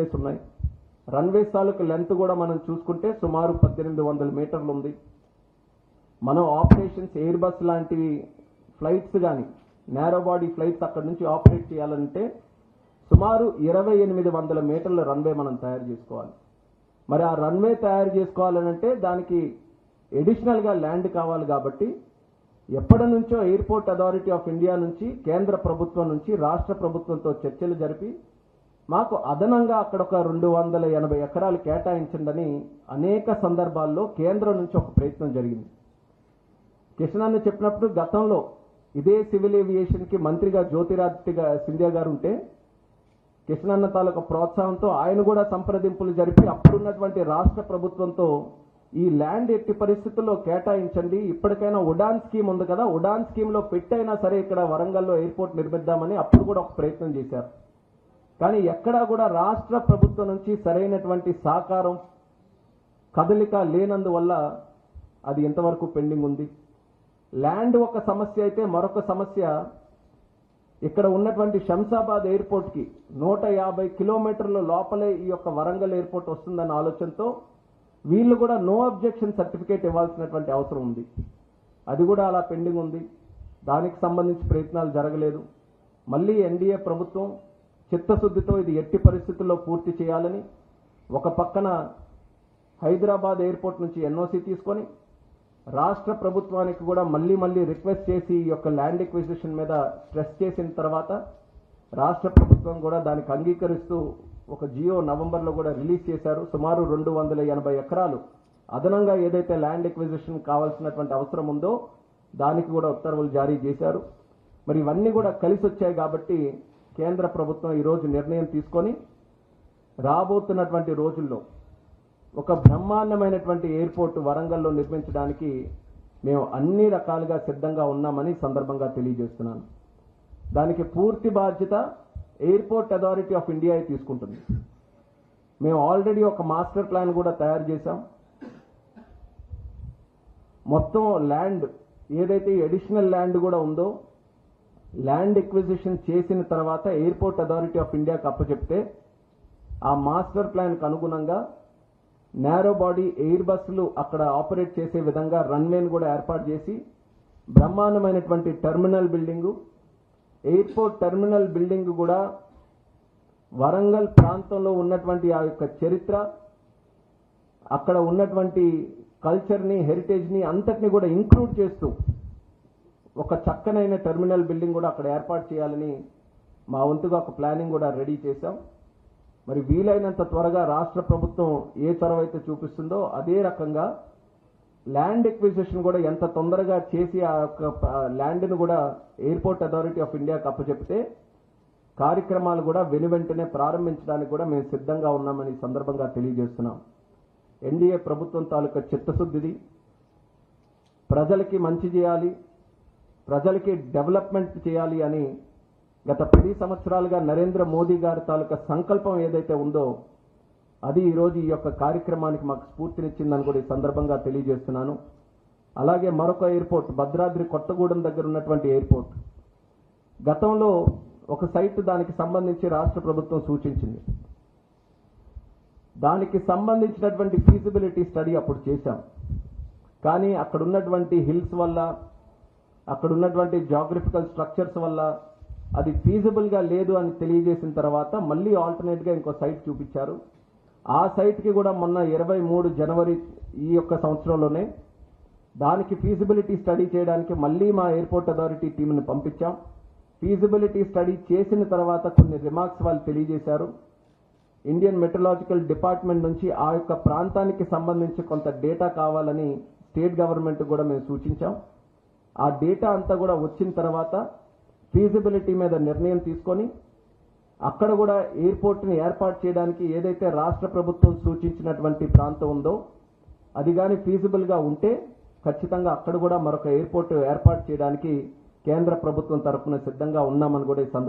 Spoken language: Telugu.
రన్వేస్ ఉన్నాయి. రన్వేస్ తాలూకు లెంత్ కూడా మనం చూసుకుంటే సుమారు 1800 మీటర్లు ఉంది. మనం ఆపరేషన్స్ ఎయిర్ బస్ లాంటివి ఫ్లైట్స్ కానీ నేరో బాడీ ఫ్లైట్స్ అక్కడి నుంచి ఆపరేట్ చేయాలంటే సుమారు 2800 మీటర్ల రన్వే మనం తయారు చేసుకోవాలి. మరి ఆ రన్వే తయారు చేసుకోవాలనంటే దానికి ఎడిషనల్గా ల్యాండ్ కావాలి. కాబట్టి ఎప్పటి నుంచో ఎయిర్పోర్ట్ అథారిటీ ఆఫ్ ఇండియా నుంచి కేంద్ర ప్రభుత్వం నుంచి రాష్ట్ర ప్రభుత్వంతో చర్చలు జరిపి మాకు అదనంగా అక్కడ ఒక 280 ఎకరాలు కేటాయించండి అనేక సందర్భాల్లో కేంద్రం నుంచి ఒక ప్రయత్నం జరిగింది. కిషన్ అన్న చెప్పినప్పుడు గతంలో ఇదే సివిల్ ఏవియేషన్కి మంత్రిగా జ్యోతిరాదిత్య సింధియా గారు ఉంటే కిషన్ అన్న తాలూకు ప్రోత్సాహంతో ఆయన కూడా సంప్రదింపులు జరిపి అప్పుడున్నటువంటి రాష్ట్ర ప్రభుత్వంతో ఈ ల్యాండ్ ఎట్టి పరిస్థితుల్లో కేటాయించండి, ఇప్పటికైనా ఉడాన్ స్కీమ్ ఉంది కదా, ఉడాన్ స్కీమ్లో పెట్టైనా సరే ఇక్కడ వరంగల్లో ఎయిర్పోర్ట్ నిర్మిద్దామని అప్పుడు కూడా ఒక ప్రయత్నం చేశారు. కానీ ఎక్కడా కూడా రాష్ట్ర ప్రభుత్వం నుంచి సరైనటువంటి సహకారం కదలిక లేనందువల్ల అది ఎంతవరకు పెండింగ్ ఉంది. ల్యాండ్ ఒక సమస్య అయితే మరొక సమస్య ఇక్కడ ఉన్నటువంటి శంషాబాద్ ఎయిర్పోర్ట్కి 150 కిలోమీటర్ల లోపలే ఈ యొక్క వరంగల్ ఎయిర్పోర్ట్ వస్తుందన్న ఆలోచనతో వీళ్ళు కూడా నో అబ్జెక్షన్ సర్టిఫికేట్ ఇవ్వాల్సినటువంటి అవసరం ఉంది. అది కూడా అలా పెండింగ్ ఉంది. దానికి సంబంధించి ప్రయత్నాలు జరగలేదు. మళ్ళీ ఎన్డీఏ ప్రభుత్వం చిత్తశుద్ధితో ఇది ఎట్టి పరిస్థితుల్లో పూర్తి చేయాలని ఒక పక్కన హైదరాబాద్ ఎయిర్పోర్ట్ నుంచి ఎన్ఓసి తీసుకొని రాష్ట్ర ప్రభుత్వానికి కూడా మళ్ళీ రిక్వెస్ట్ చేసి ఈ యొక్క ల్యాండ్ ఎక్విజిషన్ మీద స్ట్రెస్ చేసిన తర్వాత రాష్ట్ర ప్రభుత్వం కూడా దానికి అంగీకరిస్తూ ఒక జియో నవంబర్లో కూడా రిలీజ్ చేశారు. సుమారు 280 ఎకరాలు అదనంగా ఏదైతే ల్యాండ్ ఎక్విజిషన్ కావాల్సినటువంటి అవసరం ఉందో దానికి కూడా ఉత్తర్వులు జారీ చేశారు. మరి ఇవన్నీ కూడా కలిసి వచ్చాయి కాబట్టి కేంద్ర ప్రభుత్వం ఈరోజు నిర్ణయం తీసుకొని రాబోతున్నటువంటి రోజుల్లో ఒక బ్రహ్మాండమైనటువంటి ఎయిర్పోర్ట్ వరంగల్లో నిర్మించడానికి మేము అన్ని రకాలుగా సిద్ధంగా ఉన్నామని సందర్భంగా తెలియజేస్తున్నాను. దానికి పూర్తి బాధ్యత ఎయిర్పోర్ట్ అథారిటీ ఆఫ్ ఇండియా తీసుకుంటుంది. మేము ఆల్రెడీ ఒక మాస్టర్ ప్లాన్ కూడా తయారు చేశాం. మొత్తం ల్యాండ్ ఏదైతే అడిషనల్ ల్యాండ్ కూడా ఉందో ల్యాండ్ ఎక్విజిషన్ చేసిన తర్వాత ఎయిర్పోర్ట్ అథారిటీ ఆఫ్ ఇండియాకి అప్పచెప్తే ఆ మాస్టర్ ప్లాన్కి అనుగుణంగా నేరో బాడీ ఎయిర్ బస్సులు అక్కడ ఆపరేట్ చేసే విధంగా రన్వేని కూడా ఏర్పాటు చేసి బ్రహ్మాండమైనటువంటి terminal building, airport terminal building కూడా వరంగల్ ప్రాంతంలో ఉన్నటువంటి ఆ యొక్క చరిత్ర, అక్కడ ఉన్నటువంటి కల్చర్ని, హెరిటేజ్ని అంతటిని కూడా ఇంక్లూడ్ చేస్తూ ఒక చక్కనైన టెర్మినల్ బిల్డింగ్ కూడా అక్కడ ఏర్పాటు చేయాలని మా వంతుగా ఒక ప్లానింగ్ కూడా రెడీ చేశాం. మరి వీలైనంత త్వరగా రాష్ట్ర ప్రభుత్వం ఏ చొరవ అయితే చూపిస్తుందో అదే రకంగా ల్యాండ్ ఎక్విజిషన్ కూడా ఎంత తొందరగా చేసి ఆ యొక్క ల్యాండ్ను కూడా ఎయిర్పోర్ట్ అథారిటీ ఆఫ్ ఇండియాకి అప్పచెప్తే కార్యక్రమాలు కూడా వెనువెంటనే ప్రారంభించడానికి కూడా మేము సిద్ధంగా ఉన్నామని సందర్భంగా తెలియజేస్తున్నాం. ఎన్డీఏ ప్రభుత్వం తాలూకా చిత్తశుద్ధిది. ప్రజలకి మంచి చేయాలి, ప్రజలకి డెవలప్మెంట్ చేయాలి అని గత 10 సంవత్సరాలుగా నరేంద్ర మోదీ గారి తాలూకా సంకల్పం ఏదైతే ఉందో అది ఈరోజు ఈ యొక్క కార్యక్రమానికి మాకు స్ఫూర్తినిచ్చిందని కూడా ఈ సందర్భంగా తెలియజేస్తున్నాను. అలాగే మరొక ఎయిర్పోర్ట్ భద్రాద్రి కొత్తగూడెం దగ్గర ఉన్నటువంటి ఎయిర్పోర్ట్ గతంలో ఒక సైట్ దానికి సంబంధించి రాష్ట్ర ప్రభుత్వం సూచించింది. దానికి సంబంధించినటువంటి ఫీజిబిలిటీ స్టడీ అప్పుడు చేశాం. కానీ అక్కడ ఉన్నటువంటి హిల్స్ వల్ల, అక్కడ ఉన్నటువంటి జాగ్రఫికల్ స్ట్రక్చర్స్ వల్ల అది ఫీజిబుల్గా లేదు అని తెలియజేసిన తర్వాత మళ్ళీ ఆల్టర్నేట్గా ఇంకో సైట్ చూపించారు. ఆ సైట్కి కూడా మొన్న 23 జనవరి ఈ యొక్క సంవత్సరంలోనే దానికి ఫీజిబిలిటీ స్టడీ చేయడానికి మళ్ళీ మా ఎయిర్పోర్ట్ అథారిటీ టీంని పంపించాం. ఫీజిబిలిటీ స్టడీ చేసిన తర్వాత కొన్ని రిమార్క్స్ వాళ్ళు తెలియజేశారు. ఇండియన్ మెట్రలాజికల్ డిపార్ట్మెంట్ నుంచి ఆ యొక్క ప్రాంతానికి సంబంధించి కొంత డేటా కావాలని స్టేట్ గవర్నమెంట్ కూడా మేము సూచించాం. ఆ డేటా అంతా కూడా వచ్చిన తర్వాత ఫీజిబిలిటీ మీద నిర్ణయం తీసుకొని అక్కడ కూడా ఎయిర్పోర్ట్ని ఏర్పాటు చేయడానికి ఏదైతే రాష్ట్ర ప్రభుత్వం సూచించినటువంటి ప్రాంతం ఉందో అది కానీ ఫీజిబుల్గా ఉంటే ఖచ్చితంగా అక్కడ కూడా మరొక ఎయిర్పోర్ట్ ఏర్పాటు చేయడానికి కేంద్ర ప్రభుత్వం తరఫున సిద్ధంగా ఉన్నామని కూడా ఈ